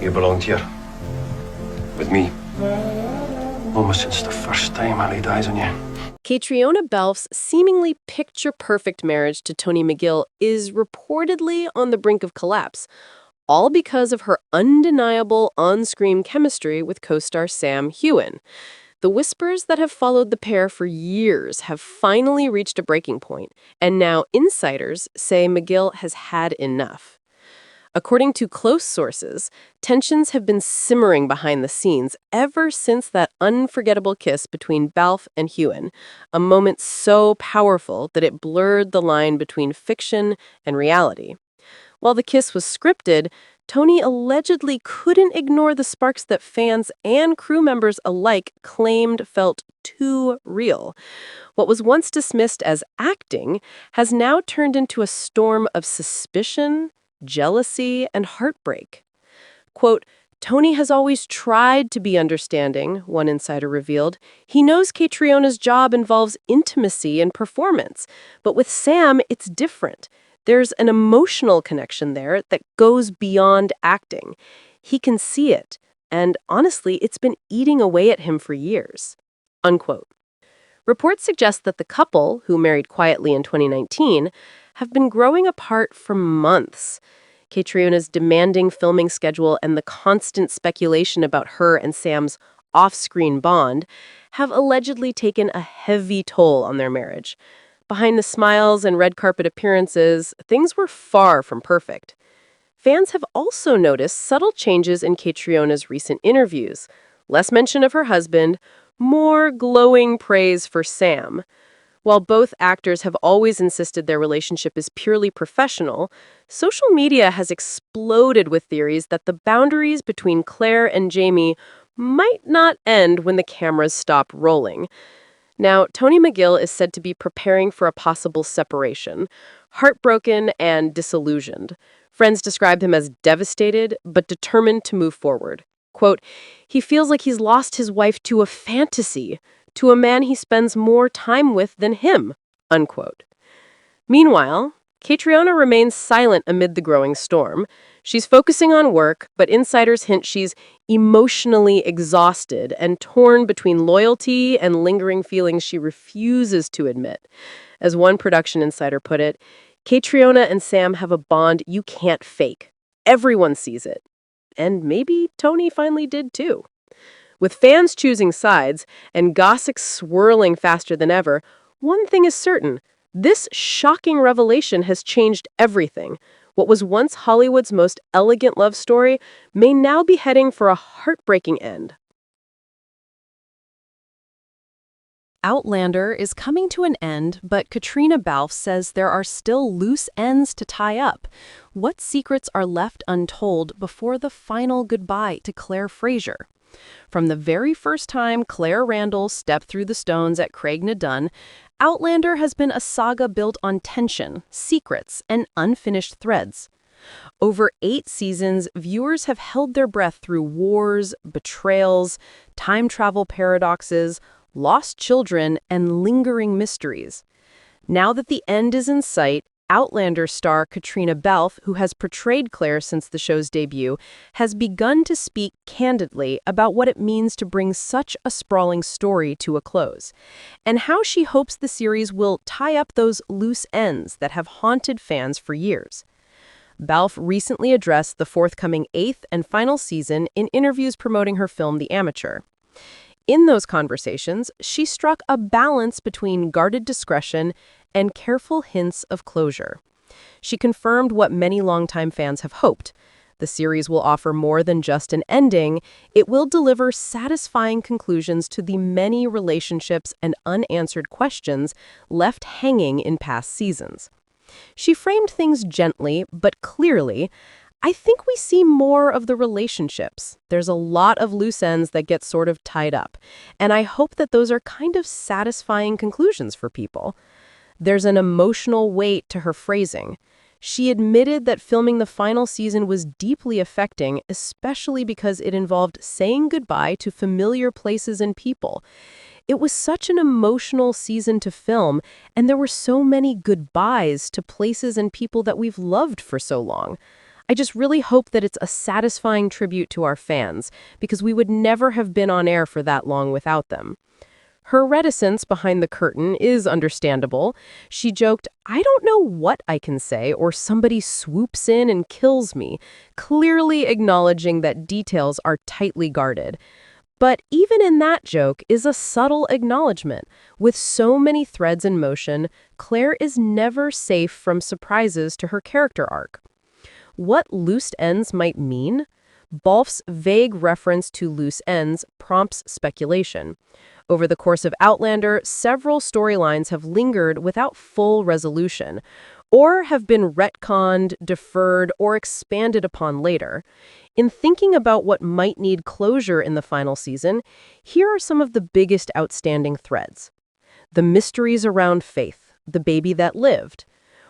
You belonged here. With me. Almost since the first time I laid eyes on you. Caitriona Balfe's seemingly picture-perfect marriage to Tony McGill is reportedly on the brink of collapse, all because of her undeniable on-screen chemistry with co-star Sam Heughan. The whispers that have followed the pair for years have finally reached a breaking point, and now insiders say McGill has had enough. According to close sources, tensions have been simmering behind the scenes ever since that unforgettable kiss between Balfe and Heughan, a moment so powerful that it blurred the line between fiction and reality. While the kiss was scripted, Tony allegedly couldn't ignore the sparks that fans and crew members alike claimed felt too real. What was once dismissed as acting has now turned into a storm of suspicion, jealousy, and heartbreak. Quote, Tony has always tried to be understanding, one insider revealed. He knows Caitriona's job involves intimacy and performance, but with Sam, it's different. There's an emotional connection there that goes beyond acting. He can see it, and honestly, it's been eating away at him for years. Unquote. Reports suggest that the couple, who married quietly in 2019, have been growing apart for months. Caitriona's demanding filming schedule and the constant speculation about her and Sam's off-screen bond have allegedly taken a heavy toll on their marriage. Behind the smiles and red carpet appearances, things were far from perfect. Fans have also noticed subtle changes in Caitriona's recent interviews. Less mention of her husband, more glowing praise for Sam. While both actors have always insisted their relationship is purely professional, social media has exploded with theories that the boundaries between Claire and Jamie might not end when the cameras stop rolling. Now, Tony McGill is said to be preparing for a possible separation, heartbroken and disillusioned. Friends described him as devastated, but determined to move forward. Quote, he feels like he's lost his wife to a fantasy, to a man he spends more time with than him, unquote. Meanwhile, Caitriona remains silent amid the growing storm. She's focusing on work, but insiders hint she's emotionally exhausted and torn between loyalty and lingering feelings she refuses to admit. As one production insider put it, Caitriona and Sam have a bond you can't fake. Everyone sees it. And maybe Tony finally did too. With fans choosing sides and gossip swirling faster than ever, one thing is certain. This shocking revelation has changed everything. What was once Hollywood's most elegant love story may now be heading for a heartbreaking end. Outlander is coming to an end, but Caitriona Balfe says there are still loose ends to tie up. What secrets are left untold before the final goodbye to Claire Fraser? From the very first time Claire Randall stepped through the stones at Craigna-Dun, Outlander has been a saga built on tension, secrets, and unfinished threads. Over 8 seasons, viewers have held their breath through wars, betrayals, time travel paradoxes, lost children, and lingering mysteries. Now that the end is in sight, Outlander star Caitriona Balfe, who has portrayed Claire since the show's debut, has begun to speak candidly about what it means to bring such a sprawling story to a close, and how she hopes the series will tie up those loose ends that have haunted fans for years. Balfe recently addressed the forthcoming 8th and final season in interviews promoting her film The Amateur. In those conversations, she struck a balance between guarded discretion and careful hints of closure. She confirmed what many longtime fans have hoped. The series will offer more than just an ending. It will deliver satisfying conclusions to the many relationships and unanswered questions left hanging in past seasons. She framed things gently but clearly. I think we see more of the relationships. There's a lot of loose ends that get sort of tied up, and I hope that those are kind of satisfying conclusions for people. There's an emotional weight to her phrasing. She admitted that filming the final season was deeply affecting, especially because it involved saying goodbye to familiar places and people. It was such an emotional season to film, and there were so many goodbyes to places and people that we've loved for so long. I just really hope that it's a satisfying tribute to our fans, because we would never have been on air for that long without them. Her reticence behind the curtain is understandable. She joked, "I don't know what I can say, or somebody swoops in and kills me," clearly acknowledging that details are tightly guarded. But even in that joke is a subtle acknowledgement. With so many threads in motion, Claire is never safe from surprises to her character arc. What loose ends might mean? Balfe's vague reference to loose ends prompts speculation. Over the course of Outlander, several storylines have lingered without full resolution, or have been retconned, deferred, or expanded upon later. In thinking about what might need closure in the final season, here are some of the biggest outstanding threads. The mysteries around Faith, the baby that lived.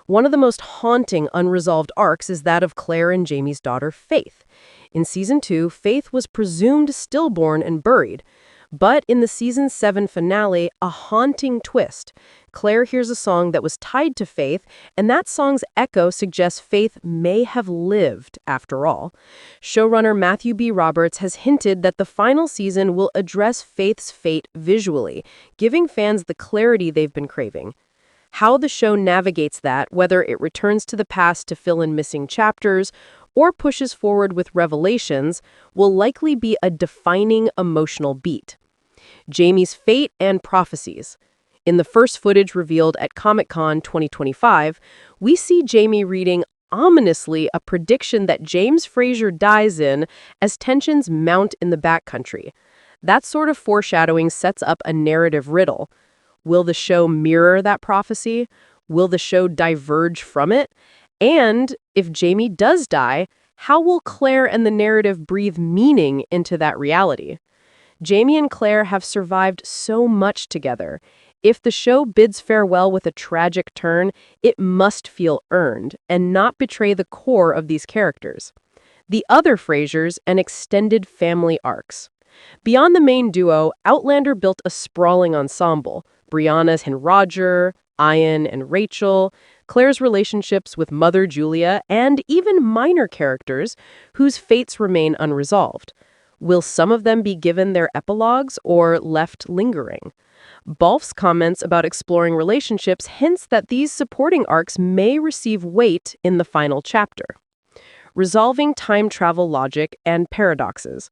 One of the most haunting unresolved arcs is that of Claire and Jamie's daughter, Faith. In Season 2, Faith was presumed stillborn and buried. But in the Season 7 finale, a haunting twist. Claire hears a song that was tied to Faith, and that song's echo suggests Faith may have lived after all. Showrunner Matthew B. Roberts has hinted that the final season will address Faith's fate visually, giving fans the clarity they've been craving. How the show navigates that, whether it returns to the past to fill in missing chapters or pushes forward with revelations, will likely be a defining emotional beat. Jamie's fate and prophecies. In the first footage revealed at Comic-Con 2025, we see Jamie reading ominously a prediction that James Fraser dies in as tensions mount in the backcountry. That sort of foreshadowing sets up a narrative riddle. Will the show mirror that prophecy? Will the show diverge from it? And if Jamie does die, how will Claire and the narrative breathe meaning into that reality? Jamie and Claire have survived so much together. If the show bids farewell with a tragic turn, it must feel earned and not betray the core of these characters. The other Frasers and extended family arcs. Beyond the main duo, Outlander built a sprawling ensemble. Brianna's and Roger, Ian and Rachel, Claire's relationships with Mother Julia, and even minor characters whose fates remain unresolved. Will some of them be given their epilogues or left lingering? Balfe's comments about exploring relationships hints that these supporting arcs may receive weight in the final chapter. Resolving time travel logic and paradoxes.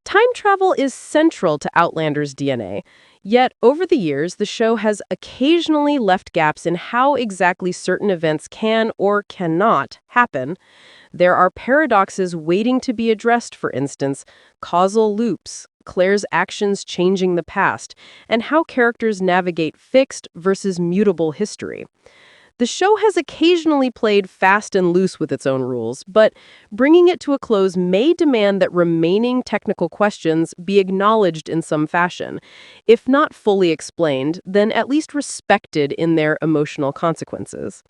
Time travel is central to Outlander's DNA, yet over the years the show has occasionally left gaps in how exactly certain events can or cannot happen. There are paradoxes waiting to be addressed, for instance, causal loops, Claire's actions changing the past, and how characters navigate fixed versus mutable history. The show has occasionally played fast and loose with its own rules, but bringing it to a close may demand that remaining technical questions be acknowledged in some fashion. If not fully explained, then at least respected in their emotional consequences.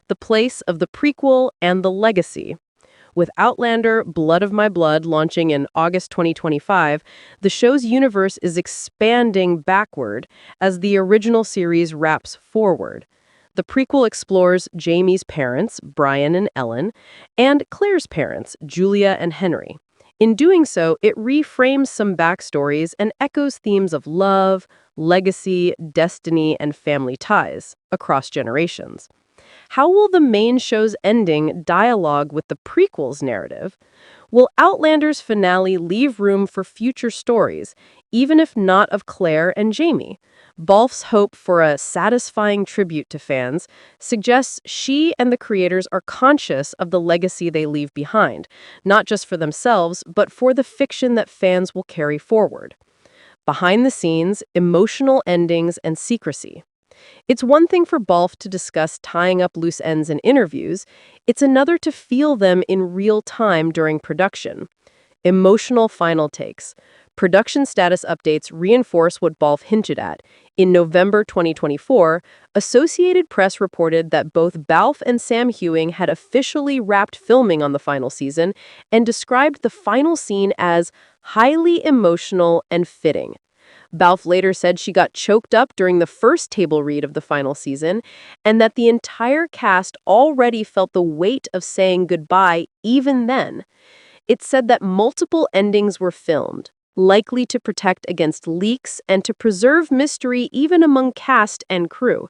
The place of the prequel and the legacy. With Outlander, Blood of My Blood launching in August 2025, the show's universe is expanding backward as the original series wraps forward. The prequel explores Jamie's parents, Brian and Ellen, and Claire's parents, Julia and Henry. In doing so, it reframes some backstories and echoes themes of love, legacy, destiny, and family ties across generations. How will the main show's ending dialogue with the prequel's narrative? Will Outlander's finale leave room for future stories, even if not of Claire and Jamie? Balfe's hope for a satisfying tribute to fans suggests she and the creators are conscious of the legacy they leave behind, not just for themselves, but for the fiction that fans will carry forward. Behind the scenes, emotional endings and secrecy. It's one thing for Balfe to discuss tying up loose ends in interviews. It's another to feel them in real time during production. Emotional final takes. Production status updates reinforce what Balfe hinted at. In November 2024, Associated Press reported that both Balfe and Sam Heughan had officially wrapped filming on the final season and described the final scene as highly emotional and fitting. Balfe later said she got choked up during the first table read of the final season, and that the entire cast already felt the weight of saying goodbye even then. It said that multiple endings were filmed, likely to protect against leaks and to preserve mystery even among cast and crew.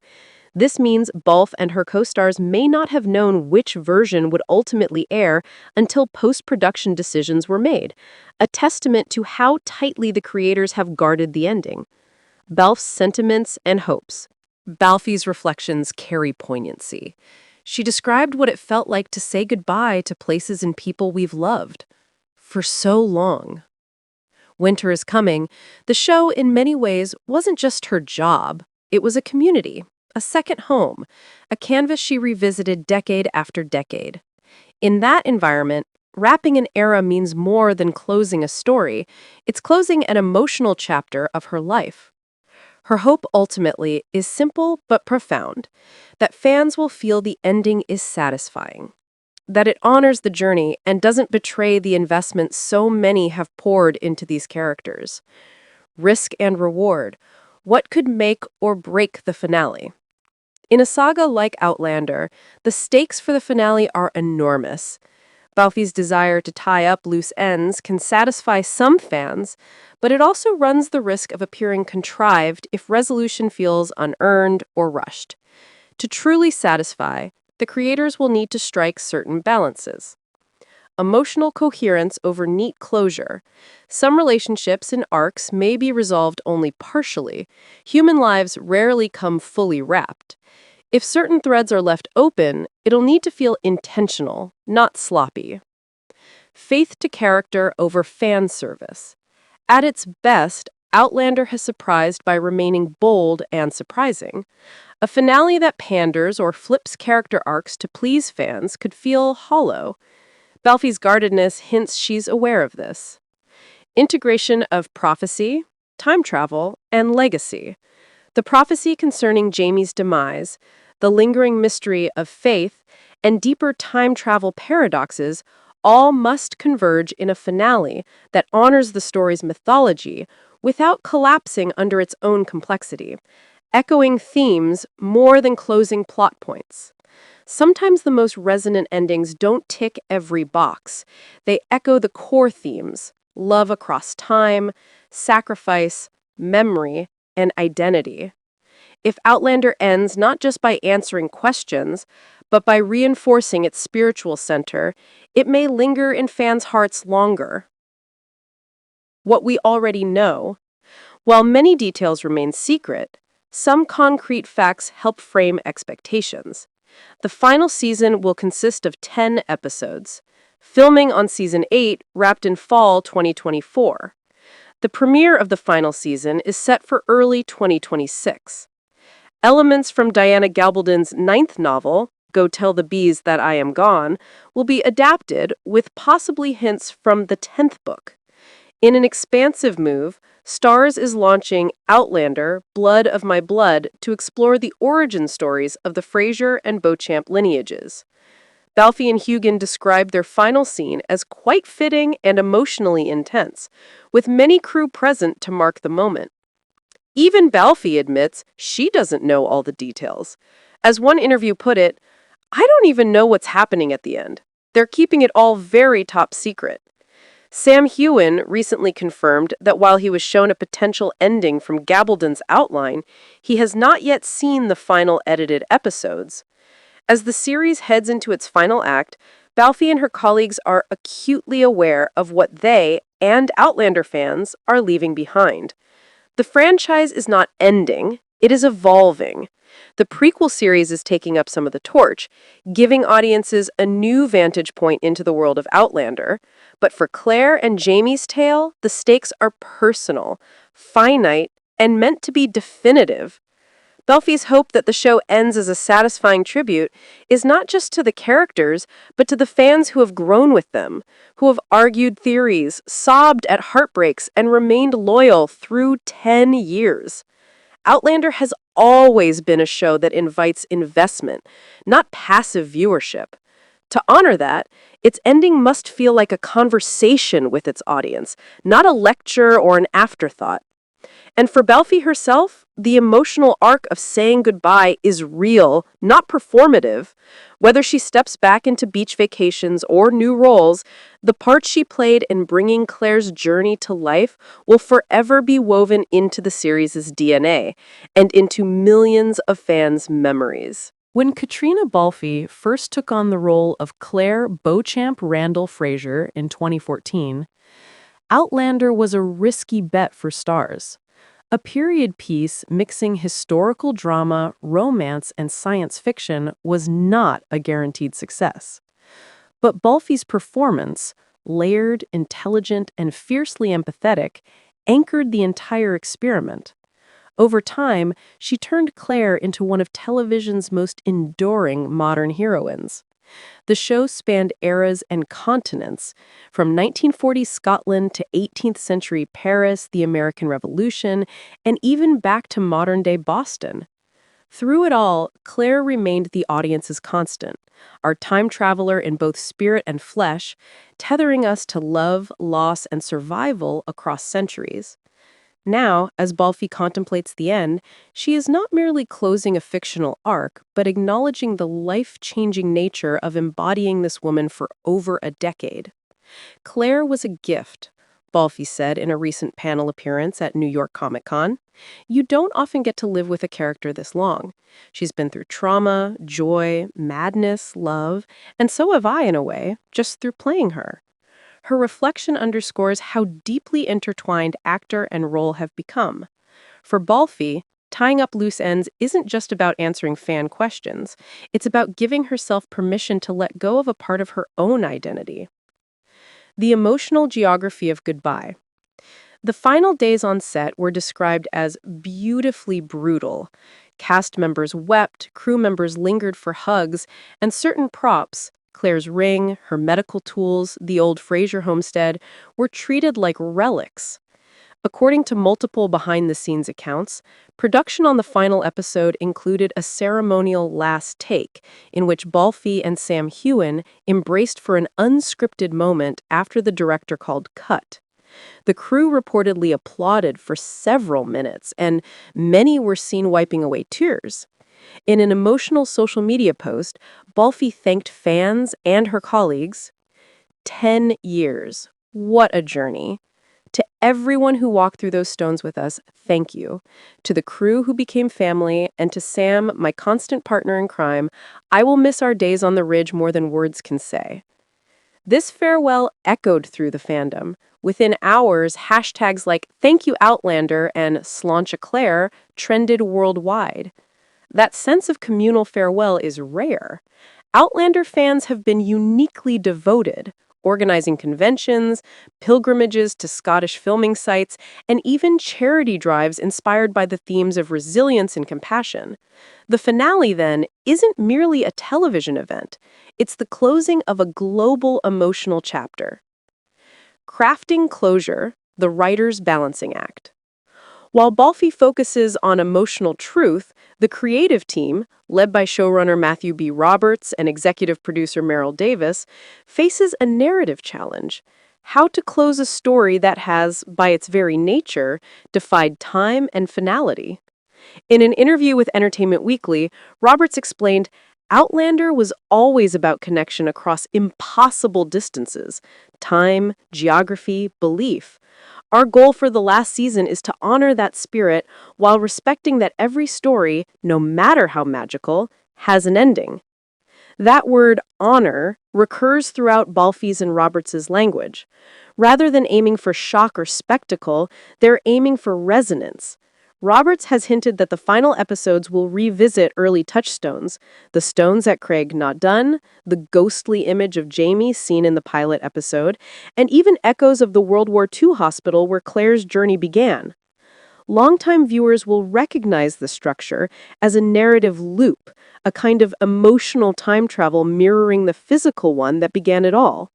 This means Balfe and her co-stars may not have known which version would ultimately air until post-production decisions were made, a testament to how tightly the creators have guarded the ending. Balfe's sentiments and hopes. Balfe's reflections carry poignancy. She described what it felt like to say goodbye to places and people we've loved for so long. Winter is Coming, the show in many ways wasn't just her job, it was a community, a second home, a canvas she revisited decade after decade. In that environment, wrapping an era means more than closing a story, it's closing an emotional chapter of her life. Her hope ultimately is simple but profound, that fans will feel the ending is satisfying, that it honors the journey and doesn't betray the investment so many have poured into these characters. Risk and reward. What could make or break the finale? In a saga like Outlander, the stakes for the finale are enormous. Balfe's desire to tie up loose ends can satisfy some fans, but it also runs the risk of appearing contrived if resolution feels unearned or rushed. To truly satisfy, the creators will need to strike certain balances. Emotional coherence over neat closure. Some relationships and arcs may be resolved only partially. Human lives rarely come fully wrapped. If certain threads are left open, it'll need to feel intentional, not sloppy. Faith to character over fan service. At its best, Outlander has surprised by remaining bold and surprising. A finale that panders or flips character arcs to please fans could feel hollow. Balfe's guardedness hints she's aware of this. Integration of prophecy, time travel, and legacy. The prophecy concerning Jaime's demise, the lingering mystery of faith, and deeper time travel paradoxes all must converge in a finale that honors the story's mythology without collapsing under its own complexity, echoing themes more than closing plot points. Sometimes the most resonant endings don't tick every box. They echo the core themes: love across time, sacrifice, memory, and identity. If Outlander ends not just by answering questions, but by reinforcing its spiritual center, it may linger in fans' hearts longer. What we already know. While many details remain secret, some concrete facts help frame expectations. The final season will consist of 10 episodes. Filming on season 8 wrapped in fall 2024. The premiere of the final season is set for early 2026. Elements from Diana Gabaldon's 9th novel, Go Tell the Bees That I Am Gone, will be adapted with possibly hints from the 10th book. In an expansive move, Starz is launching Outlander, Blood of My Blood to explore the origin stories of the Fraser and Beauchamp lineages. Balfe and Heughan described their final scene as quite fitting and emotionally intense, with many crew present to mark the moment. Even Balfe admits she doesn't know all the details. As one interview put it, "I don't even know what's happening at the end. They're keeping it all very top secret." Sam Heughan recently confirmed that while he was shown a potential ending from Gabaldon's outline, he has not yet seen the final edited episodes. As the series heads into its final act, Balfe and her colleagues are acutely aware of what they and Outlander fans are leaving behind. The franchise is not ending, it is evolving. The prequel series is taking up some of the torch, giving audiences a new vantage point into the world of Outlander. But for Claire and Jaime's tale, the stakes are personal, finite, and meant to be definitive. Balfe's hope that the show ends as a satisfying tribute is not just to the characters, but to the fans who have grown with them, who have argued theories, sobbed at heartbreaks, and remained loyal through 10 years. Outlander has always been a show that invites investment, not passive viewership. To honor that, its ending must feel like a conversation with its audience, not a lecture or an afterthought. And for Balfe herself, the emotional arc of saying goodbye is real, not performative. Whether she steps back into beach vacations or new roles, the part she played in bringing Claire's journey to life will forever be woven into the series' DNA and into millions of fans' memories. When Caitriona Balfe first took on the role of Claire Beauchamp Randall Fraser in 2014, Outlander was a risky bet for stars. A period piece mixing historical drama, romance, and science fiction was not a guaranteed success. But Balfe's performance, layered, intelligent, and fiercely empathetic, anchored the entire experiment. Over time, she turned Claire into one of television's most enduring modern heroines. The show spanned eras and continents, from 1940s Scotland to 18th century Paris, the American Revolution, and even back to modern-day Boston. Through it all, Claire remained the audience's constant, our time traveler in both spirit and flesh, tethering us to love, loss, and survival across centuries. Now, as Balfe contemplates the end, she is not merely closing a fictional arc, but acknowledging the life-changing nature of embodying this woman for over a decade. Claire was a gift, Balfe said in a recent panel appearance at New York Comic Con. You don't often get to live with a character this long. She's been through trauma, joy, madness, love, and so have I in a way, just through playing her. Her reflection underscores how deeply intertwined actor and role have become. For Balfe, tying up loose ends isn't just about answering fan questions. It's about giving herself permission to let go of a part of her own identity. The emotional geography of goodbye. The final days on set were described as beautifully brutal. Cast members wept, crew members lingered for hugs, and certain props, Claire's ring, her medical tools, the old Fraser homestead, were treated like relics. According to multiple behind-the-scenes accounts, production on the final episode included a ceremonial last take in which Balfe and Sam Heughan embraced for an unscripted moment after the director called cut. The crew reportedly applauded for several minutes, and many were seen wiping away tears. In an emotional social media post, Balfe thanked fans and her colleagues. 10 years. What a journey. To everyone who walked through those stones with us, thank you. To the crew who became family, and to Sam, my constant partner in crime, I will miss our days on the ridge more than words can say. This farewell echoed through the fandom. Within hours, hashtags like Thank You Outlander and Sláinte Claire trended worldwide. That sense of communal farewell is rare. Outlander fans have been uniquely devoted, organizing conventions, pilgrimages to Scottish filming sites, and even charity drives inspired by the themes of resilience and compassion. The finale, then, isn't merely a television event. It's the closing of a global emotional chapter. Crafting closure, the writer's balancing act. While Balfe focuses on emotional truth, the creative team, led by showrunner Matthew B. Roberts and executive producer Meryl Davis, faces a narrative challenge: how to close a story that has, by its very nature, defied time and finality. In an interview with Entertainment Weekly, Roberts explained, Outlander was always about connection across impossible distances: time, geography, belief. Our goal for the last season is to honor that spirit while respecting that every story, no matter how magical, has an ending. That word, honor, recurs throughout Balfe's and Roberts' language. Rather than aiming for shock or spectacle, they're aiming for resonance. Roberts has hinted that the final episodes will revisit early touchstones: the stones at Craig Not Done, the ghostly image of Jamie seen in the pilot episode, and even echoes of the World War II hospital where Claire's journey began. Longtime viewers will recognize the structure as a narrative loop, a kind of emotional time travel mirroring the physical one that began it all.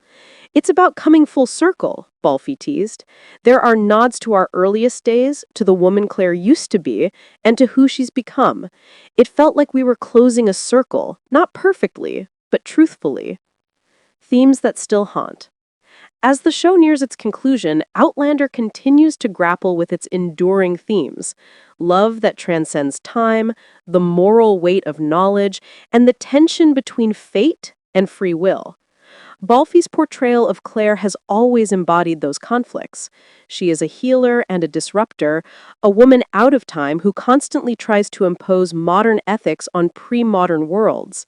It's about coming full circle, Balfe teased. There are nods to our earliest days, to the woman Claire used to be, and to who she's become. It felt like we were closing a circle, not perfectly, but truthfully. Themes that still haunt. As the show nears its conclusion, Outlander continues to grapple with its enduring themes: love that transcends time, the moral weight of knowledge, and the tension between fate and free will. Balfe's portrayal of Claire has always embodied those conflicts. She is a healer and a disruptor, a woman out of time who constantly tries to impose modern ethics on pre-modern worlds.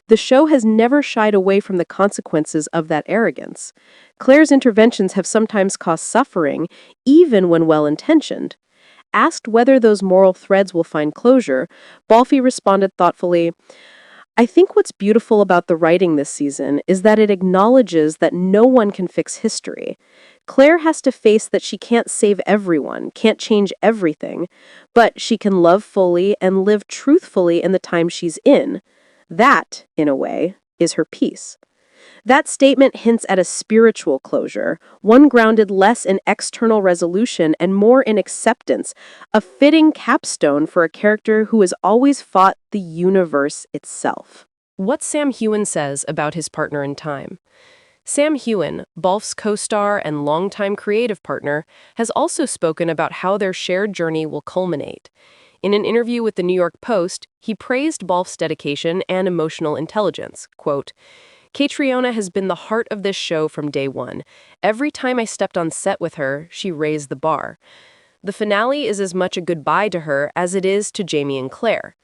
The show has never shied away from the consequences of that arrogance. Claire's interventions have sometimes caused suffering, even when well-intentioned. Asked whether those moral threads will find closure, Balfe responded thoughtfully, "I think what's beautiful about the writing this season is that it acknowledges that no one can fix history. Claire has to face that she can't save everyone, can't change everything, but she can love fully and live truthfully in the time she's in. That, in a way, is her peace." That statement hints at a spiritual closure, one grounded less in external resolution and more in acceptance, a fitting capstone for a character who has always fought the universe itself. What Sam Heughan says about his partner in time. Sam Heughan, Balfe's co-star and longtime creative partner, has also spoken about how their shared journey will culminate. In an interview with the New York Post, he praised Balfe's dedication and emotional intelligence. Quote, "Caitriona has been the heart of this show from day one. Every time I stepped on set with her, she raised the bar. The finale is as much a goodbye to her as it is to Jamie and Claire."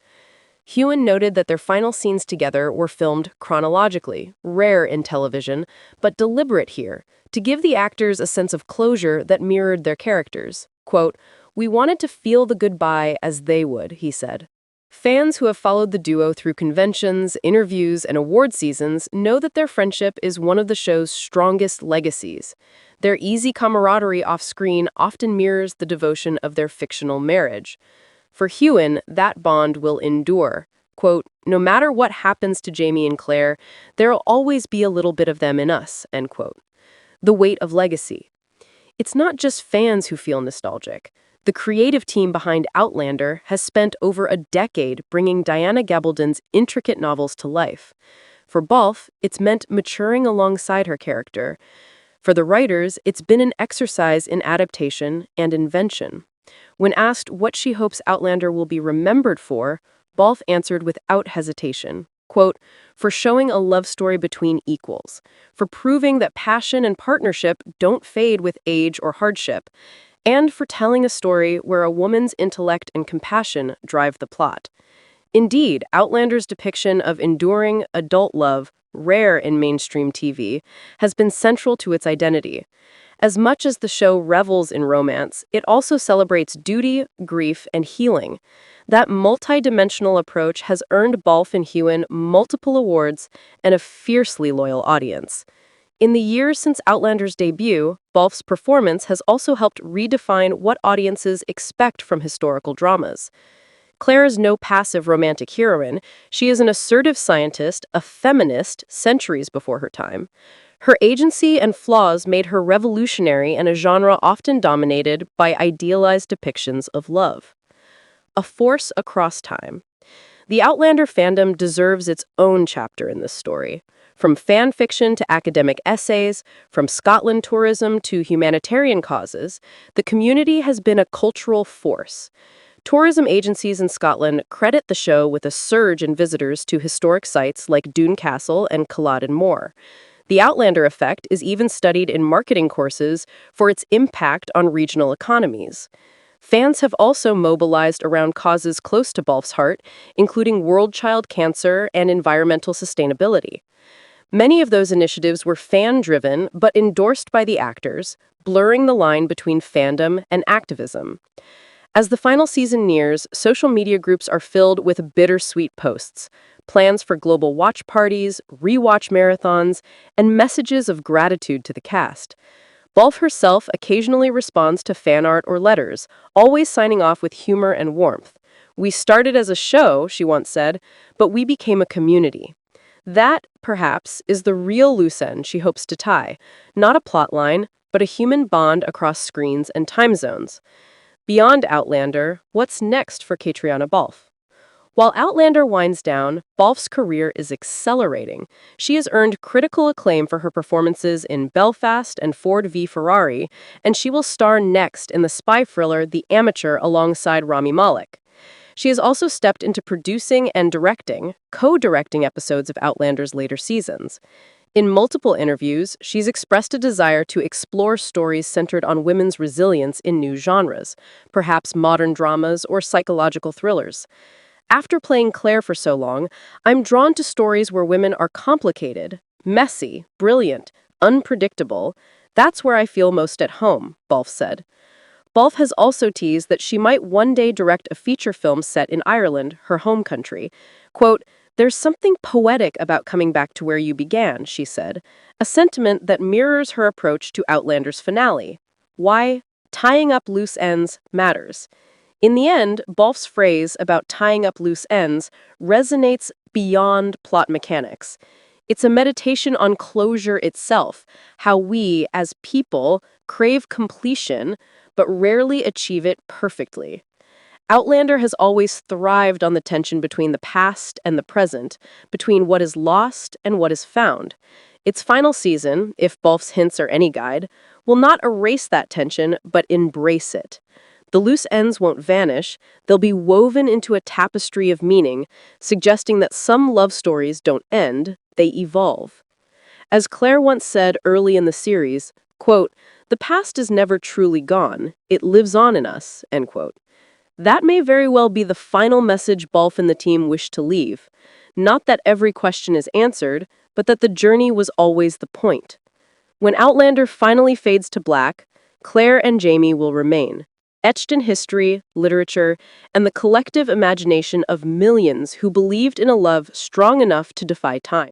Heughan noted that their final scenes together were filmed chronologically, rare in television, but deliberate here, to give the actors a sense of closure that mirrored their characters. Quote, "We wanted to feel the goodbye as they would," he said. Fans who have followed the duo through conventions, interviews, and award seasons know that their friendship is one of the show's strongest legacies. Their easy camaraderie off-screen often mirrors the devotion of their fictional marriage. For Heughan, that bond will endure. Quote, "No matter what happens to Jamie and Claire, there'll always be a little bit of them in us," end quote. The weight of legacy. It's not just fans who feel nostalgic. The creative team behind Outlander has spent over a decade bringing Diana Gabaldon's intricate novels to life. For Balfe, it's meant maturing alongside her character. For the writers, it's been an exercise in adaptation and invention. When asked what she hopes Outlander will be remembered for, Balfe answered without hesitation, quote, "For showing a love story between equals, for proving that passion and partnership don't fade with age or hardship, and for telling a story where a woman's intellect and compassion drive the plot." Indeed, Outlander's depiction of enduring adult love, rare in mainstream TV, has been central to its identity. As much as the show revels in romance, it also celebrates duty, grief, and healing. That multi-dimensional approach has earned Balfe and Heughan multiple awards and a fiercely loyal audience. In the years since Outlander's debut, Balfe's performance has also helped redefine what audiences expect from historical dramas. Claire is no passive romantic heroine. She is an assertive scientist, a feminist, centuries before her time. Her agency and flaws made her revolutionary in a genre often dominated by idealized depictions of love. A force across time. The Outlander fandom deserves its own chapter in this story. From fan fiction to academic essays, from Scotland tourism to humanitarian causes, the community has been a cultural force. Tourism agencies in Scotland credit the show with a surge in visitors to historic sites like Doune Castle and Culloden Moor. The Outlander effect is even studied in marketing courses for its impact on regional economies. Fans have also mobilized around causes close to Balfe's heart, including world child cancer and environmental sustainability. Many of those initiatives were fan-driven but endorsed by the actors, blurring the line between fandom and activism. As the final season nears, social media groups are filled with bittersweet posts, plans for global watch parties, rewatch marathons, and messages of gratitude to the cast. Balfe herself occasionally responds to fan art or letters, always signing off with humor and warmth. "We started as a show," she once said, "but we became a community." That, perhaps, is the real loose end she hopes to tie, not a plotline, but a human bond across screens and time zones. Beyond Outlander, what's next for Caitriona Balfe? While Outlander winds down, Balfe's career is accelerating. She has earned critical acclaim for her performances in Belfast and Ford v Ferrari, and she will star next in the spy thriller The Amateur alongside Rami Malek. She has also stepped into producing and directing, co-directing episodes of Outlander's later seasons. In multiple interviews, she's expressed a desire to explore stories centered on women's resilience in new genres, perhaps modern dramas or psychological thrillers. After playing Claire for so long, I'm drawn to stories where women are complicated, messy, brilliant, unpredictable. That's where I feel most at home, Balfe said. Balfe has also teased that she might one day direct a feature film set in Ireland, her home country. Quote, "There's something poetic about coming back to where you began," she said, a sentiment that mirrors her approach to Outlander's finale. Why tying up loose ends matters. In the end, Balfe's phrase about tying up loose ends resonates beyond plot mechanics. It's a meditation on closure itself, how we, as people, crave completion, but rarely achieve it perfectly. Outlander has always thrived on the tension between the past and the present, between what is lost and what is found. Its final season, if Balfe's hints are any guide, will not erase that tension, but embrace it. The loose ends won't vanish, they'll be woven into a tapestry of meaning, suggesting that some love stories don't end, they evolve. As Claire once said early in the series, quote, "The past is never truly gone, it lives on in us," end quote. That may very well be the final message Balfe and the team wish to leave. Not that every question is answered, but that the journey was always the point. When Outlander finally fades to black, Claire and Jamie will remain, etched in history, literature, and the collective imagination of millions who believed in a love strong enough to defy time.